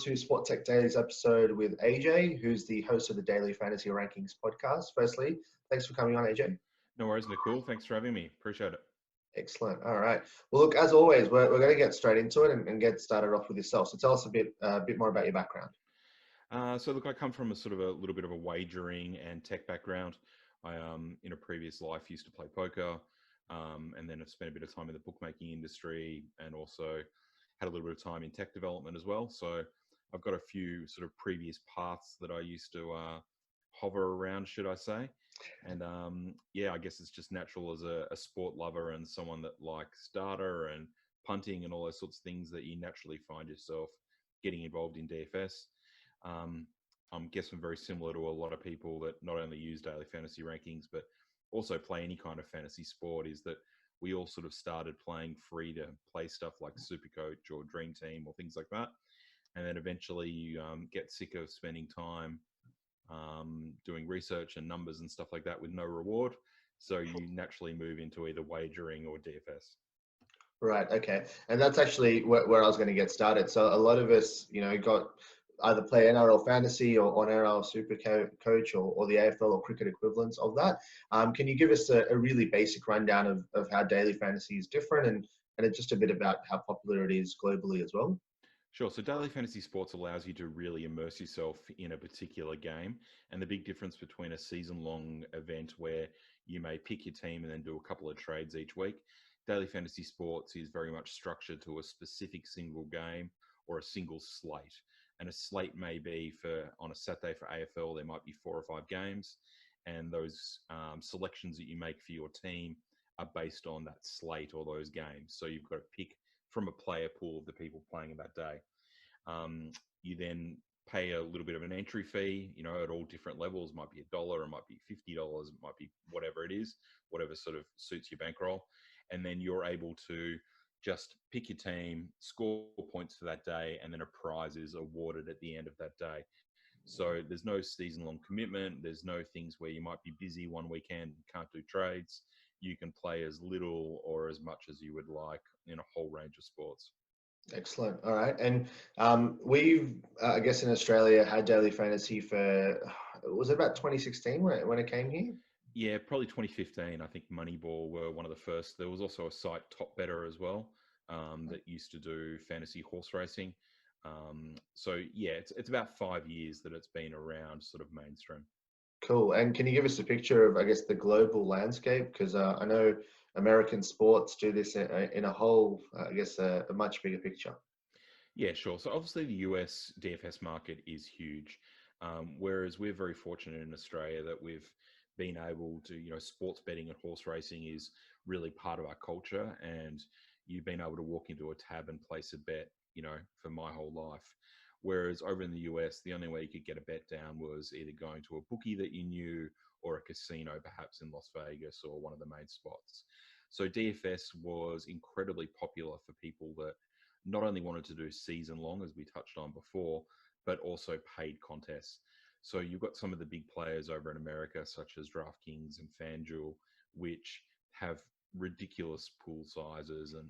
to Sport Tech Daily's episode with AJ, who's the host of the Daily Fantasy Rankings podcast. Firstly, thanks for coming on, AJ. No worries, Nicole. Thanks for having me. Appreciate it. Excellent. All right. Well, look, as always, we're going to get straight into it and get started off with yourself. So tell us a bit more about your background. So look, I come from a little bit of a wagering and tech background. I, in a previous life, used to play poker, and then I've spent a bit of time in the bookmaking industry, and also had a little bit of time in tech development as well. So I've got a few sort of previous paths that I used to hover around, should I say. And yeah, I guess it's just natural as a sport lover and someone that likes data and punting and all those sorts of things that you naturally find yourself getting involved in DFS. I'm guessing very similar to a lot of people that not only use daily fantasy rankings, but also play any kind of fantasy sport, is that we all sort of started playing free to play stuff like Supercoach or Dream Team or things like that. And then eventually you get sick of spending time doing research and numbers and stuff like that with no reward. So you naturally move into either wagering or DFS. Right. Okay. And that's actually where I was going to get started. So a lot of us, got either play NRL fantasy or NRL Super Coach or the AFL or cricket equivalents of that. Can you give us a really basic rundown of how daily fantasy is different and just a bit about how popular it is globally as well? Sure. So daily fantasy sports allows you to really immerse yourself in a particular game. And the big difference between a season-long event where you may pick your team and then do a couple of trades each week, daily fantasy sports is very much structured to a specific single game or a single slate. And a slate may be on a Saturday for AFL, there might be 4 or 5 games. And those selections that you make for your team are based on that slate or those games. So you've got to pick from a player pool of the people playing that day. You then pay a little bit of an entry fee, at all different levels. It might be $1, it might be $50, it might be whatever it is, whatever sort of suits your bankroll. And then you're able to just pick your team, score points for that day, and then a prize is awarded at the end of that day. So there's no season-long commitment. There's no things where you might be busy one weekend, can't do trades. You can play as little or as much as you would like in a whole range of sports. Excellent. All right. And we've, I guess in Australia, had daily fantasy for, was it about 2016 when it came here? Yeah, probably 2015. I think Moneyball were one of the first. There was also a site, Top Better, as well, that used to do fantasy horse racing. So yeah, it's about 5 years that it's been around, sort of mainstream. Cool. And can you give us a picture of, I guess, the global landscape? Because I know American sports do this in a whole, I guess, a much bigger picture. Yeah, sure. So obviously the US DFS market is huge, whereas we're very fortunate in Australia that we've been able to, sports betting and horse racing is really part of our culture, and you've been able to walk into a tab and place a bet, for my whole life. Whereas over in the US, the only way you could get a bet down was either going to a bookie that you knew or a casino, perhaps in Las Vegas or one of the main spots. So DFS was incredibly popular for people that not only wanted to do season long, as we touched on before, but also paid contests. So you've got some of the big players over in America, such as DraftKings and FanDuel, which have ridiculous pool sizes and,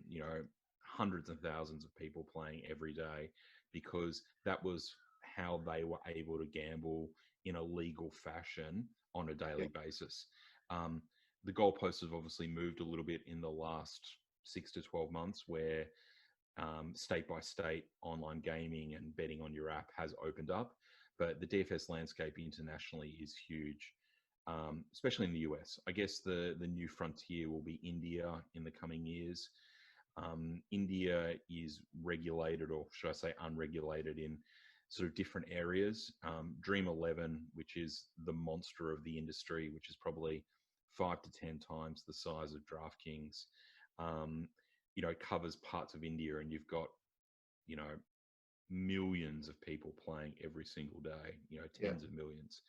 hundreds of thousands of people playing every day, because that was how they were able to gamble in a legal fashion on a daily basis. The goalposts have obviously moved a little bit in the last 6 to 12 months, where state by state online gaming and betting on your app has opened up, but the DFS landscape internationally is huge, especially in the US. I guess the new frontier will be India in the coming years. India is regulated, or should I say unregulated, in sort of different areas. Dream 11, which is the monster of the industry, which is probably 5 to 10 times the size of DraftKings, covers parts of India, and you've got, millions of people playing every single day, tens of millions.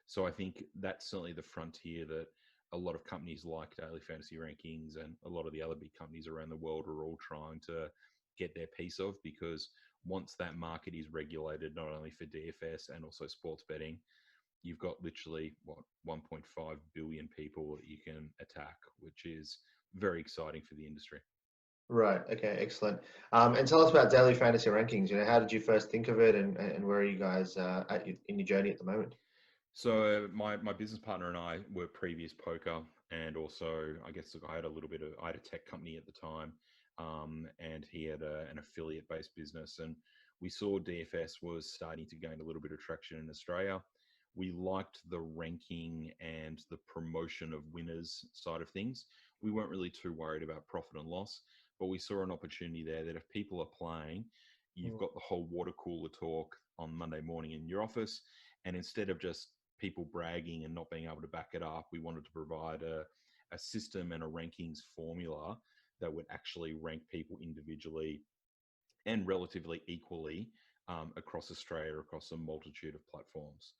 So I think that's certainly the frontier that a lot of companies like Daily Fantasy Rankings and a lot of the other big companies around the world are all trying to get their piece of, because once that market is regulated, not only for DFS and also sports betting, you've got literally 1.5 billion people that you can attack, which is very exciting for the industry. Right. Okay. Excellent. And tell us about daily fantasy rankings. How did you first think of it, and where are you guys in your journey at the moment? So my business partner and I were previous poker, and also I guess look, I had a tech company at the time, and he had an affiliate based business, and we saw DFS was starting to gain a little bit of traction in Australia. We liked the ranking and the promotion of winners side of things. We weren't really too worried about profit and loss, but we saw an opportunity there that if people are playing, you've Mm. got the whole water cooler talk on Monday morning in your office, and instead of just people bragging and not being able to back it up, we wanted to provide a system and a rankings formula that would actually rank people individually and relatively equally across Australia, across a multitude of platforms.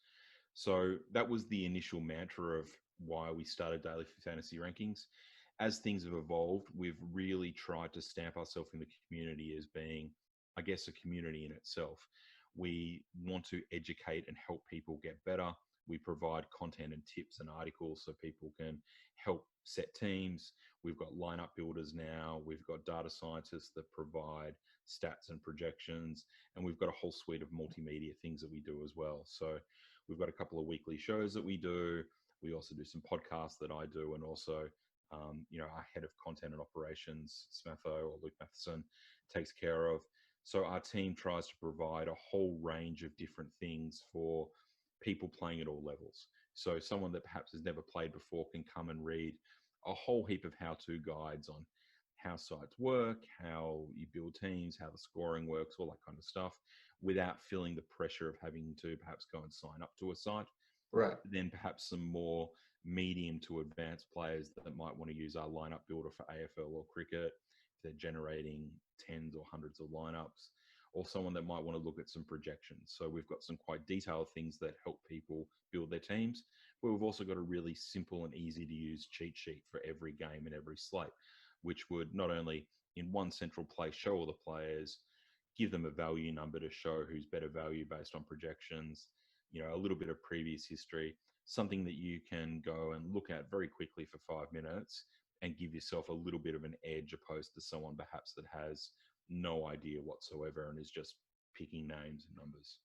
So that was the initial mantra of why we started Daily Fantasy Rankings. As things have evolved, we've really tried to stamp ourselves in the community as being, I guess, a community in itself. We want to educate and help people get better. We provide content and tips and articles so people can help set teams. We've got lineup builders now. We've got data scientists that provide stats and projections. And we've got a whole suite of multimedia things that we do as well. So we've got a couple of weekly shows that we do. We also do some podcasts that I do, and also, our head of content and operations, Smatho or Luke Matheson, takes care of. So our team tries to provide a whole range of different things for people playing at all levels. So someone that perhaps has never played before can come and read a whole heap of how-to guides on how sites work, how you build teams, how the scoring works, all that kind of stuff, without feeling the pressure of having to perhaps go and sign up to a site. Right. Then perhaps some more medium to advanced players that might want to use our lineup builder for AFL or cricket, if they're generating tens or hundreds of lineups, or someone that might want to look at some projections. So we've got some quite detailed things that help people build their teams, but we've also got a really simple and easy to use cheat sheet for every game and every slate, which would not only in one central place show all the players, give them a value number to show who's better value based on projections, a little bit of previous history, something that you can go and look at very quickly for 5 minutes and give yourself a little bit of an edge opposed to someone perhaps that has no idea whatsoever and is just picking names and numbers.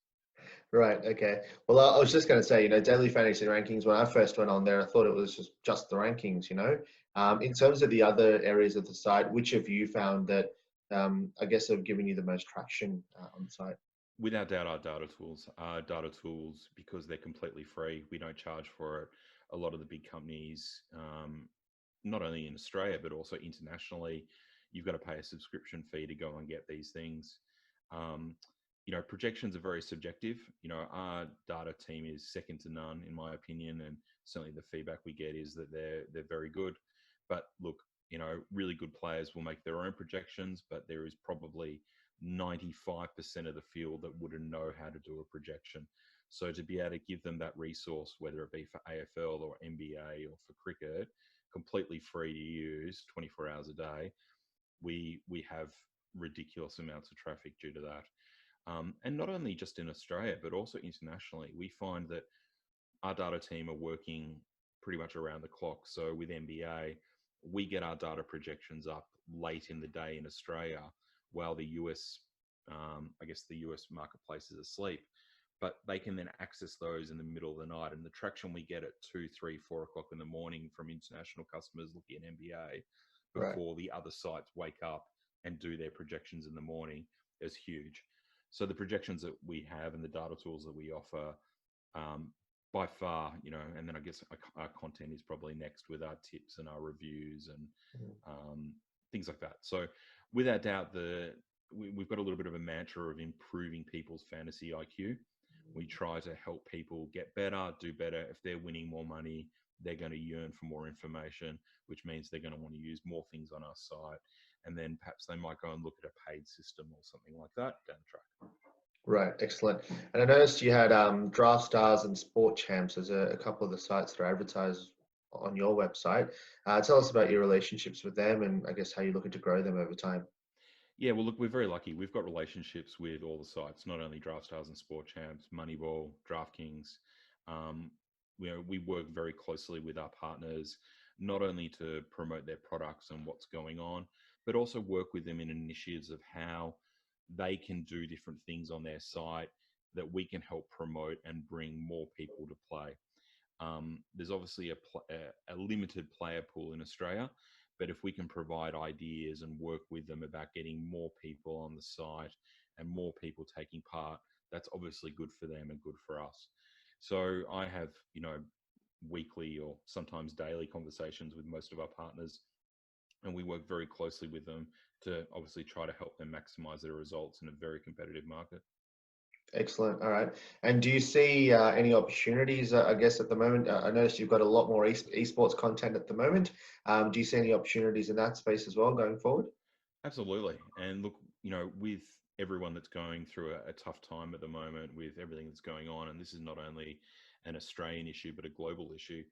Right. Okay. Well, I was just going to say, daily fantasy rankings. When I first went on there, I thought it was just the rankings. In terms of the other areas of the site, which have you found that I guess have given you the most traction on the site? Without doubt, our data tools, because they're completely free, we don't charge for it. A lot of the big companies, not only in Australia but also internationally, you've got to pay a subscription fee to go and get these things. Um, Projections are very subjective. Our data team is second to none in my opinion, and certainly the feedback we get is that they're very good. But look, really good players will make their own projections, but there is probably 95% of the field that wouldn't know how to do a projection. So to be able to give them that resource, whether it be for AFL or NBA or for cricket, completely free to use 24 hours a day, we have ridiculous amounts of traffic due to that. And not only just in Australia, but also internationally, we find that our data team are working pretty much around the clock. So with NBA, we get our data projections up late in the day in Australia, while the US, I guess the US marketplace is asleep. But they can then access those in the middle of the night, and the traction we get at 2, 3, 4 o'clock in the morning from international customers looking at NBA Right. before the other sites wake up and do their projections in the morning is huge. So the projections that we have and the data tools that we offer, um, by far, and then I guess our content is probably next with our tips and our reviews and Mm. things like that. So without doubt, we've got a little bit of a mantra of improving people's fantasy IQ. We try to help people get better, do better. If they're winning more money, they're going to yearn for more information, which means they're going to want to use more things on our site. And then perhaps they might go and look at a paid system or something like that down the track. Right. Excellent. And I noticed you had Draft Stars and Sport Champs as a couple of the sites that are advertised on your website. Tell us about your relationships with them, and I guess how you're looking to grow them over time. Yeah, well, look, we're very lucky. We've got relationships with all the sites, not only Draft Stars and Sport Champs, Moneyball, DraftKings. Um, we work very closely with our partners, not only to promote their products and what's going on, but also work with them in initiatives of how they can do different things on their site that we can help promote and bring more people to play. There's obviously a limited player pool in Australia, but if we can provide ideas and work with them about getting more people on the site and more people taking part, that's obviously good for them and good for us. So I have, weekly or sometimes daily conversations with most of our partners, and we work very closely with them to obviously try to help them maximize their results in a very competitive market. Excellent. All right. And do you see any opportunities, I guess, at the moment? I noticed you've got a lot more esports content at the moment. Do you see any opportunities in that space as well going forward? Absolutely. And look, with everyone that's going through a tough time at the moment with everything that's going on, and this is not only an Australian issue, but a global issue,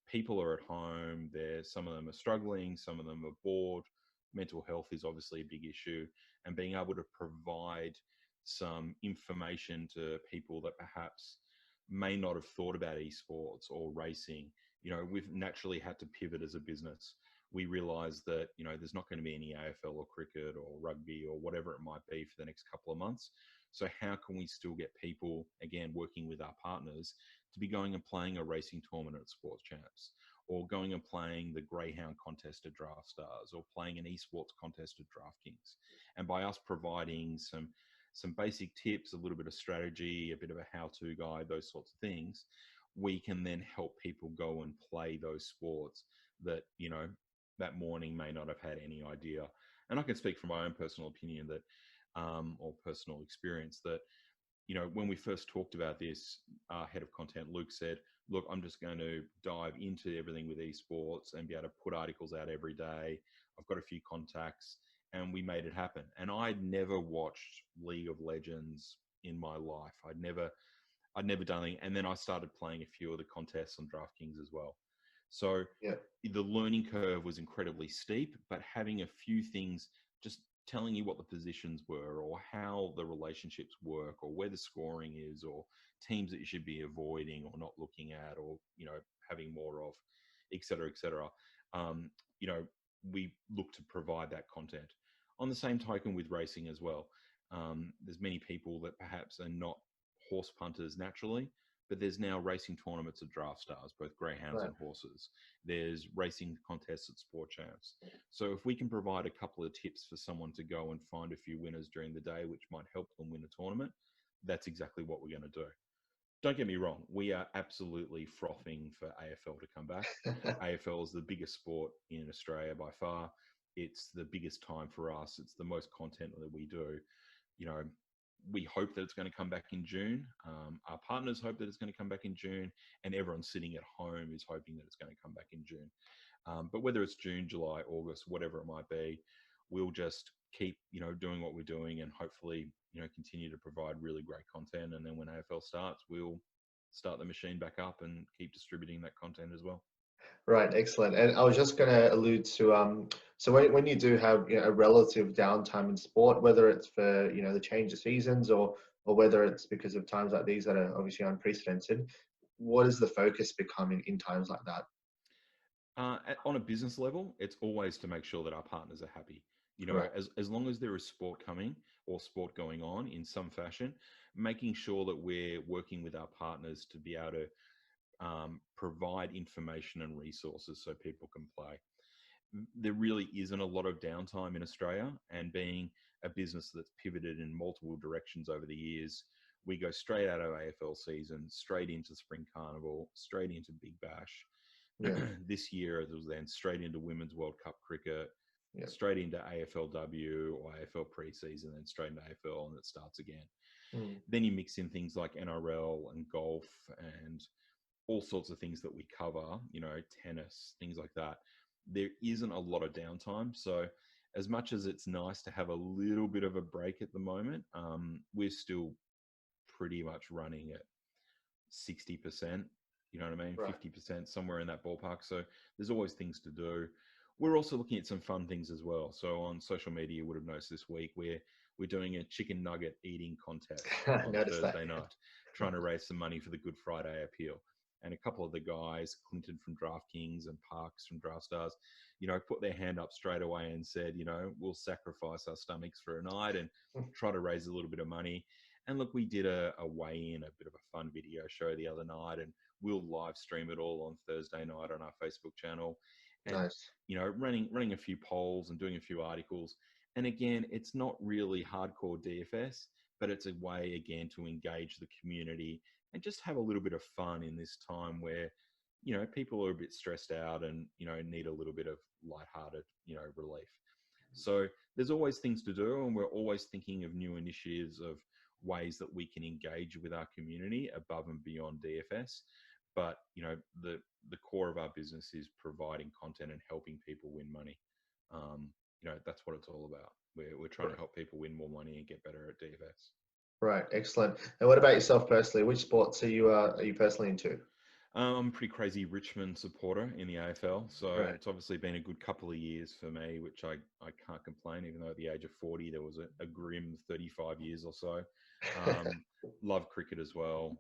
people are at home. Some of them are struggling, some of them are bored. Mental health is obviously a big issue, and being able to provide some information to people that perhaps may not have thought about esports or racing. We've naturally had to pivot as a business. We realized that there's not going to be any AFL or cricket or rugby or whatever it might be for the next couple of months. So how can we still get people, again, working with our partners, to be going and playing a racing tournament at Sports Champs, or going and playing the Greyhound contest at Draft Stars, or playing an eSports contest at DraftKings? And by us providing some basic tips, a little bit of strategy, a bit of a how-to guide, those sorts of things, we can then help people go and play those sports that that morning may not have had any idea. And I can speak from my own personal opinion that, or personal experience, that when we first talked about this, our head of content, Luke, said, look, I'm just going to dive into everything with esports and be able to put articles out every day. I've got a few contacts, and we made it happen. And I'd never watched League of Legends in my life. I'd never done anything. And then I started playing a few of the contests on DraftKings as well. So Yeah. the learning curve was incredibly steep, but having a few things just telling you what the positions were, or how the relationships work, or where the scoring is, or teams that you should be avoiding or not looking at, or having more of, et cetera, et cetera. Um, we look to provide that content. On the same token with racing as well, there's many people that perhaps are not horse punters naturally, but there's now racing tournaments at Draft Stars, both greyhounds Right. and horses. There's racing contests at Sport Champs. So if we can provide a couple of tips for someone to go and find a few winners during the day, which might help them win a tournament, that's exactly what we're going to do. Don't get me wrong, we are absolutely frothing for AFL to come back. AFL is the biggest sport in Australia by far. It's the biggest time for us. It's the most content that we do. You know, we hope that it's going to come back in June. Our partners hope that it's going to come back in June, and everyone sitting at home is hoping that it's going to come back in June. But whether it's June, July, August, whatever it might be, we'll just keep, doing what we're doing, and hopefully, continue to provide really great content. And then when AFL starts, we'll start the machine back up and keep distributing that content as well. Right, excellent. And I was just going to allude to so when you do have a relative downtime in sport, whether it's for the change of seasons or whether it's because of times like these that are obviously unprecedented, what is the focus become in times like that? On a business level, it's always to make sure that our partners are happy. Right. As long as there is sport coming or sport going on in some fashion, making sure that we're working with our partners to be able to provide information and resources so people can play. There really isn't a lot of downtime in Australia, and being a business that's pivoted in multiple directions over the years, we go straight out of AFL season, straight into Spring Carnival, straight into Big Bash. Yeah. This year, it was then straight into Women's World Cup cricket, Yeah. straight into AFLW or AFL preseason, then straight into AFL, and it starts again. Mm. Then you mix in things like NRL and golf and all sorts of things that we cover, tennis, things like that. There isn't a lot of downtime. So as much as it's nice to have a little bit of a break at the moment, we're still pretty much running at 60%, you know what I mean? Right. 50%, somewhere in that ballpark. So there's always things to do. We're also looking at some fun things as well. So on social media, you would have noticed this week we're doing a chicken nugget eating contest on Notice that. Thursday night, trying to raise some money for the Good Friday appeal. and a couple of the guys, Clinton from DraftKings and Parks from DraftStars, you know, put their hand up straight away and said, you know, we'll sacrifice our stomachs for a night and try to raise a little bit of money. And look, we did a weigh-in, a bit of a fun video show the other night, and we'll live stream it all on Thursday night on our Facebook channel. And Nice. you know, running a few polls and doing a few articles. And again, it's not really hardcore DFS, but it's a way again to engage the community and just have a little bit of fun in this time where, you know, people are a bit stressed out and, you know, need a little bit of lighthearted, you know, relief. So there's always things to do, and we're always thinking of new initiatives of ways that we can engage with our community above and beyond DFS. But you know, the core of our business is providing content and helping people win money. You know, that's what it's all about. We're trying to help people win more money and get better at DFS. Right. Excellent. And what about yourself personally? Which sports are you personally into? I'm a pretty crazy Richmond supporter in the AFL, so Right. it's obviously been a good couple of years for me, which I can't complain. Even though at the age of 40, there was a grim 35 years or so. Love cricket as well.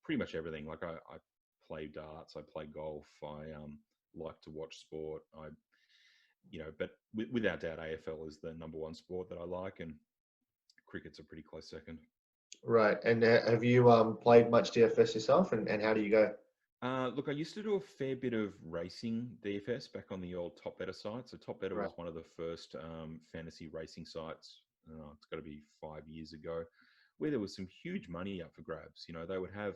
Pretty much everything. Like I play darts, I play golf, I like to watch sport. You know, but without doubt, AFL is the number one sport that I like, and cricket's a pretty close second. Right. And have you played much DFS yourself, and how do you go? Look, I used to do a fair bit of racing DFS back on the old Top Better site. So Top Better Right. was one of the first fantasy racing sites. It's got to be 5 years ago, where there was some huge money up for grabs. You know, they would have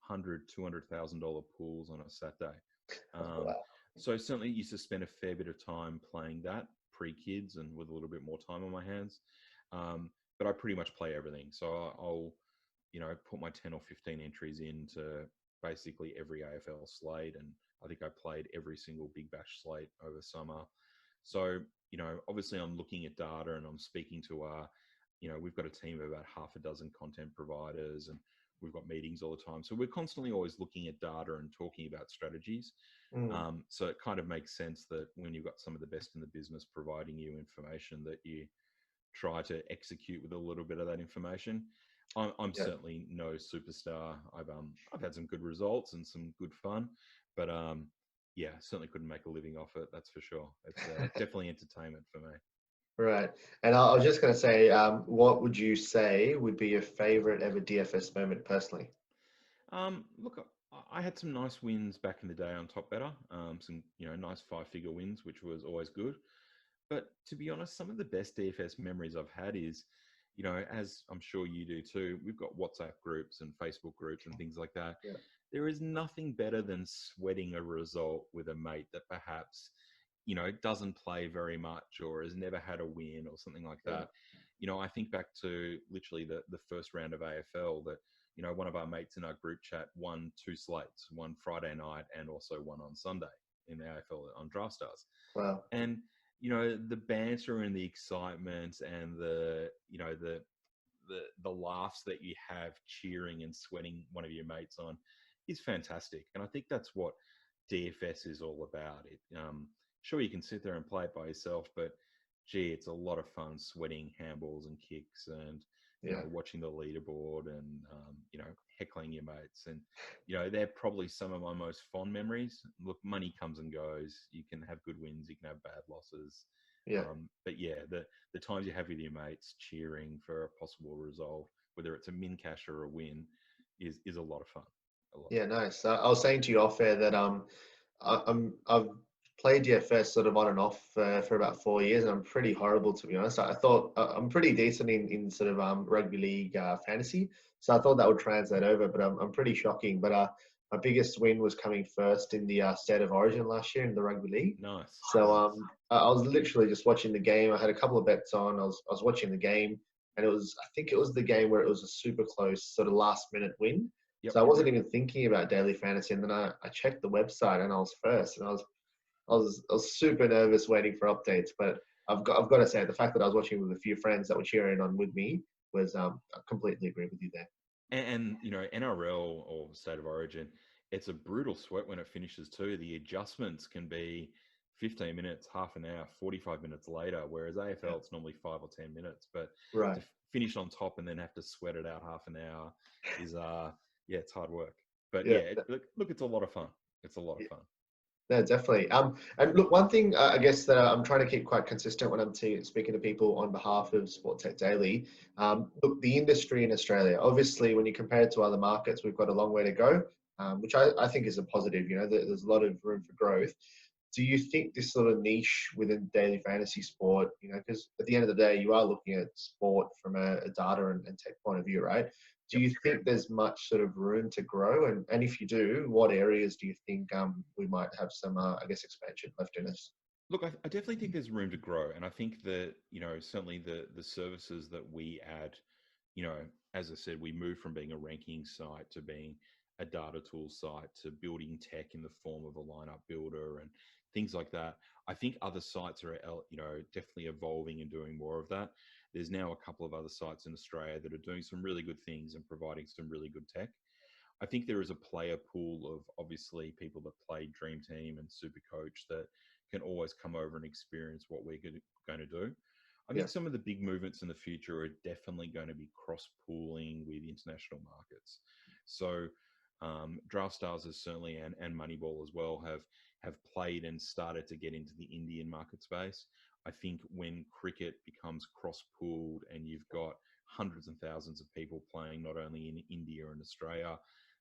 $100,000, $200,000 pools on a Saturday. Um, Wow. so certainly used to spend a fair bit of time playing that pre-kids and with a little bit more time on my hands. But I pretty much play everything. So I'll, you know, put my 10 or 15 entries into basically every AFL slate, and I think I played every single Big Bash slate over summer. So, you know, obviously I'm looking at data and I'm speaking to you know, we've got a team of about half a dozen content providers, and we've got meetings all the time. So we're constantly always looking at data and talking about strategies. Mm. So it kind of makes sense that when you've got some of the best in the business providing you information, that you try to execute with a little bit of that information. I'm Yeah. certainly no superstar. I've had some good results and some good fun, but yeah, certainly couldn't make a living off it. That's for sure. It's definitely entertainment for me. Right. And I was just going to say, what would you say would be your favorite ever DFS moment personally? Look, I had some nice wins back in the day on Top Better. Some, you know, nice 5-figure wins, which was always good. But to be honest, some of the best DFS memories I've had is, you know, as I'm sure you do too, we've got WhatsApp groups and Facebook groups and things like that. Yeah. There is nothing better than sweating a result with a mate that perhaps, you know, doesn't play very much or has never had a win or something like Yeah. that. You know, I think back to literally the first round of AFL that, you know, one of our mates in our group chat won 2 slates, one Friday night and also one on Sunday in the AFL on DraftStars. Wow. And you know, the banter and the excitement and the, you know, the laughs that you have cheering and sweating one of your mates on is fantastic. And I think that's what DFS is all about. Sure, you can sit there and play it by yourself, but gee, it's a lot of fun sweating handballs and kicks and, you know, Yeah. watching the leaderboard and, you know, heckling your mates. And, you know, they're probably some of my most fond memories. Look, money comes and goes. You can have good wins, you can have bad losses. Yeah. But yeah, the times you have with your mates cheering for a possible result, whether it's a min cash or a win, is a lot of fun. A lot of Yeah. fun. Nice. I was saying to you off air that I've played DFS sort of on and off for about 4 years, and I'm pretty horrible to be honest. I thought I'm pretty decent in sort of rugby league fantasy, so I thought that would translate over, but I'm pretty shocking. But my biggest win was coming first in the State of Origin last year in the rugby league. Nice. So I was literally just watching the game. I had a couple of bets on. I was watching the game, and I think it was the game where it was a super close sort of last minute win. Yep. So I wasn't even thinking about daily fantasy, and then I checked the website and I was first, and I was super nervous waiting for updates. But I've got to say the fact that I was watching with a few friends that were cheering on with me was I completely agree with you there. And you know, NRL or State of Origin, it's a brutal sweat when it finishes too. The adjustments can be 15 minutes, half an hour, 45 minutes later, whereas Yeah. AFL it's normally 5 or 10 minutes. But Right. to finish on top and then have to sweat it out half an hour is yeah, it's hard work. But Yeah. yeah, look, it's a lot of fun. It's a lot of fun. No, definitely. And look, one thing I guess that I'm trying to keep quite consistent when I'm speaking to people on behalf of Sport Tech Daily. Look, the industry in Australia, obviously, when you compare it to other markets, we've got a long way to go, which I think is a positive. You know, there's a lot of room for growth. Do you think this sort of niche within daily fantasy sport, you know, because at the end of the day, you are looking at sport from a data and tech point of view, right? Do Yep. you think there's much sort of room to grow? And if you do, what areas do you think we might have some, I guess, expansion left in us? Look, I definitely think there's room to grow, and I think that certainly the services that we add, you know, as I said, we move from being a ranking site to being a data tool site to building tech in the form of a lineup builder and things like that. I think other sites are definitely evolving and doing more of that. There's now a couple of other sites in Australia that are doing some really good things and providing some really good tech. I think there is a player pool of obviously people that play Dream Team and Super Coach that can always come over and experience what we're going to do. I Yeah, think some of the big movements in the future are definitely going to be cross pooling with international markets. So, Draft Stars is certainly and Moneyball as well have played and started to get into the Indian market space. I think when cricket becomes cross pooled and you've got hundreds and thousands of people playing not only in India and Australia,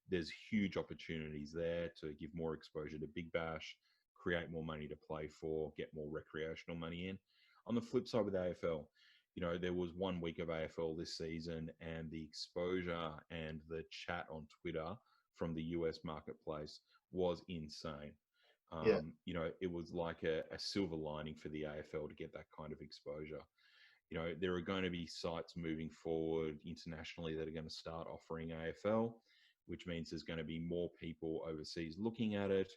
there's huge opportunities there to give more exposure to Big Bash, create more money to play for, get more recreational money in. On the flip side with AFL, there was 1 week of AFL this season, and the exposure and the chat on Twitter from the US marketplace was insane. yeah, It was like a silver lining for the AFL to get that kind of exposure. There are going to be sites moving forward internationally that are going to start offering AFL, which means there's going to be more people overseas looking at it.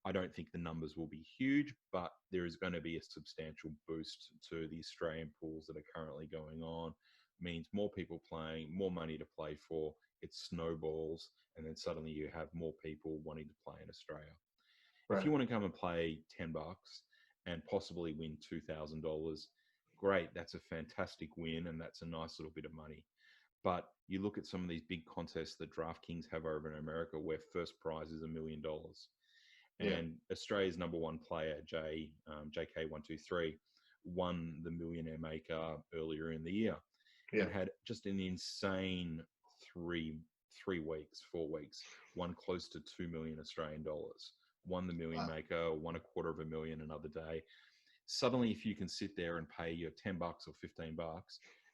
I don't think the numbers will be huge, but there is going to be a substantial boost to the Australian pools that are currently going on. Means more people playing, more money to play for. It snowballs, and then suddenly you have more people wanting to play in Australia. If right. you want to come and play $10 and possibly win $2,000, great. That's a fantastic win, and that's a nice little bit of money. But you look at some of these big contests that DraftKings have over in America, where first prize is $1 million, Yeah, and Australia's number one player, JK123, won the Millionaire Maker earlier in the year, yeah, and had just an insane three 3 weeks, 4 weeks, won close to 2 million Australian dollars. Won the Million wow, Maker, won a quarter of a million another day. Suddenly, if you can sit there and pay your $10 or $15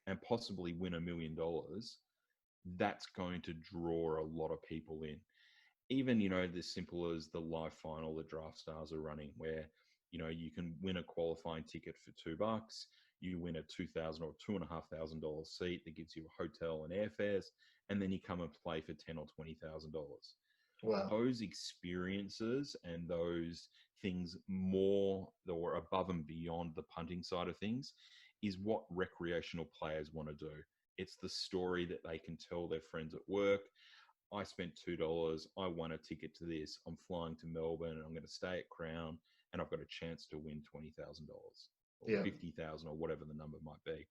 and possibly win $1 million, that's going to draw a lot of people in. Even as simple as the live final that Draft Stars are running, where you can win a qualifying ticket for $2, you win a $2,000 or $2,500 seat that gives you a hotel and airfares, and then you come and play for $10,000 or $20,000. wow. Those experiences and those things more or above and beyond the punting side of things is what recreational players want to do. It's the story that they can tell their friends at work. I spent $2. I won a ticket to this. I'm flying to Melbourne and I'm going to stay at Crown and I've got a chance to win $20,000 or Yeah, 50,000 or whatever the number might be.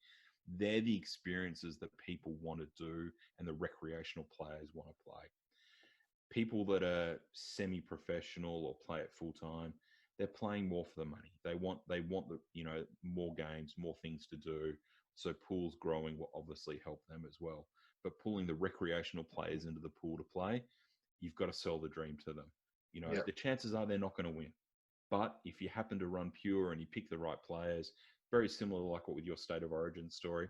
They're the experiences that people want to do and the recreational players want to play. People that are semi-professional or play it full time, they're playing more for the money. They want the more games, more things to do. So pools growing will obviously help them as well. But pulling the recreational players into the pool to play, you've got to sell the dream to them. yeah. The chances are they're not going to win. But if you happen to run pure and you pick the right players, very similar like what with your state of origin story,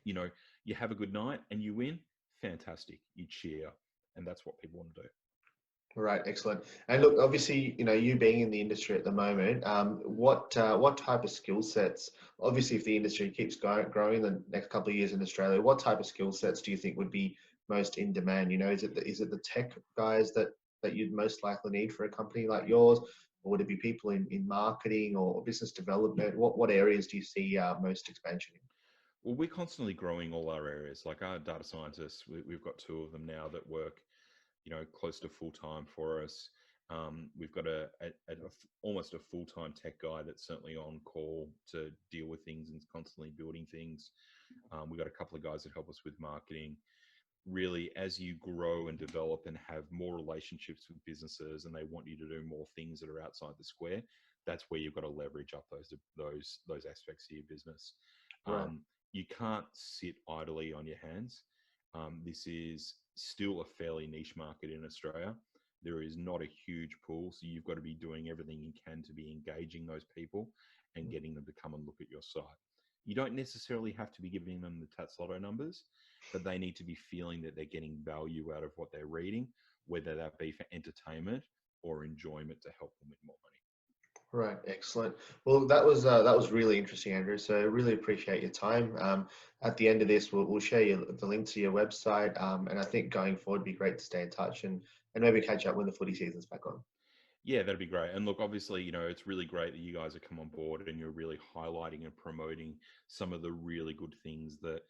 you know, you have a good night and you win, fantastic. You cheer. And that's what people want to do. Right, excellent. And look, obviously, you know, you being in the industry at the moment, what type of skill sets? Obviously, if the industry keeps growing the next couple of years in Australia, what type of skill sets do you think would be most in demand? You know, is it the tech guys that you'd most likely need for a company like yours, or would it be people in marketing or business development? What areas do you see most expansion in? Well, we're constantly growing all our areas. Like our data scientists, we've got two of them now that work, close to full time for us. We've got almost a full time tech guy that's certainly on call to deal with things and constantly building things. We've got a couple of guys that help us with marketing. really, as you grow and develop and have more relationships with businesses and they want you to do more things that are outside the square, that's where you've got to leverage up those aspects of your business. Right. You can't sit idly on your hands. This is still a fairly niche market in Australia. There is not a huge pool, so you've got to be doing everything you can to be engaging those people and getting them to come and look at your site. You don't necessarily have to be giving them the Tats Lotto numbers, but they need to be feeling that they're getting value out of what they're reading, whether that be for entertainment or enjoyment to help them win more money. Right, excellent. Well, that was really interesting, Andrew. So really appreciate your time. At the end of this, we'll share you the link to your website, and I think going forward, it'd be great to stay in touch and maybe catch up when the footy season's back on. Yeah, that'd be great. And look, obviously, it's really great that you guys have come on board and you're really highlighting and promoting some of the really good things that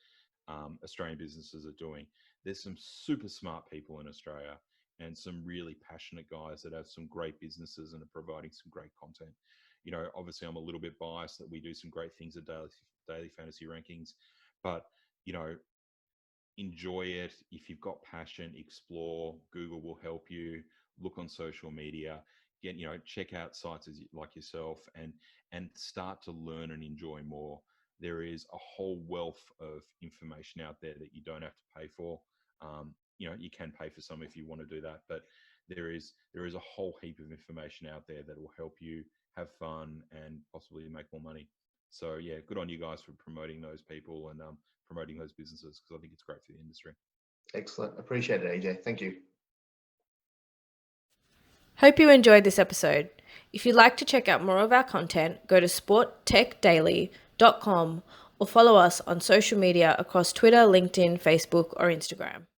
Australian businesses are doing. There's some super smart people in Australia and some really passionate guys that have some great businesses and are providing some great content. Obviously, I'm a little bit biased that we do some great things at daily fantasy rankings, but you know, enjoy it. If you've got passion, explore. Google will help you. Look on social media. Check out sites like yourself and start to learn and enjoy more. There is a whole wealth of information out there that you don't have to pay for. You can pay for some if you want to do that, but there is a whole heap of information out there that will help you have fun and possibly make more money. So yeah, good on you guys for promoting those people and promoting those businesses, because I think it's great for the industry. Excellent. Appreciate it, AJ. Thank you. Hope you enjoyed this episode. If you'd like to check out more of our content, go to sporttechdaily.com or follow us on social media across Twitter, LinkedIn, Facebook, or Instagram.